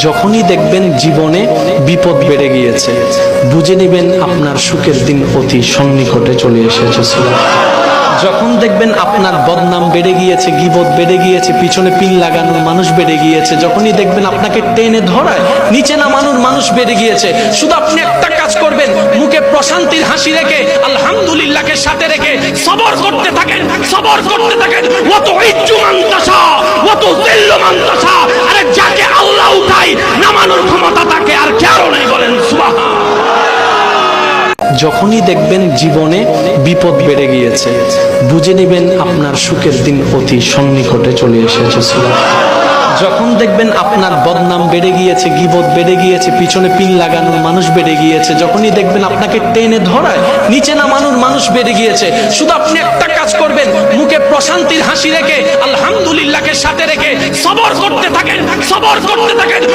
যখনই দেখবেন জীবনে বিপদ বেড়ে গিয়েছে, বুঝে নেবেন আপনার সুখের দিন অতি সন্নিকটে চলে এসেছে। যখন দেখবেন আপনার বদনাম বেড়ে গিয়েছে, গীবত বেড়ে গিয়েছে, পিছনে পিন লাগানোর মানুষ বেড়ে গিয়েছে, যখনই দেখবেন আপনাকে টেনে ধরায় নিচে নামানোর মানুষ বেড়ে গিয়েছে, শুধু আপনি একটা কাজ করবেন, মুখে প্রশান্তির হাসি রেখে আলহামদুলিল্লাহকে সাথে রেখে সবর করতে থাকেন, সবর করতে থাকেন। ওয়াত ইজ্জু মান তাশা ওয়া তুযিল্লু মান তাশা। আরে যাকে আল্লাহ উঠায় নামানোর ক্ষমতা তাকে আর কারো নাই, বলেন সুবহান। যখনই দেখবেন জীবনে বিপদ বেড়ে গিয়েছে, বুঝে নেবেন আপনার সুখের দিন অতি সন্নিকটে চলে এসেছে। যখন দেখবেন আপনার বদনাম বেড়ে গিয়েছে, গীবত বেড়ে গিয়েছে, পিছনে পিন লাগানোর মানুষ বেড়ে গিয়েছে, যখনই দেখবেন আপনাকে টেনে ধরায় নিচে নামানোর মানুষ বেড়ে গিয়েছে, শুধু আপনি একটা কাজ করবেন, মুখে প্রশান্তির হাসি রেখে আলহামদুলিল্লাহকে সাথে রেখে সবর করতে থাকেন, সবর করতে থাকেন।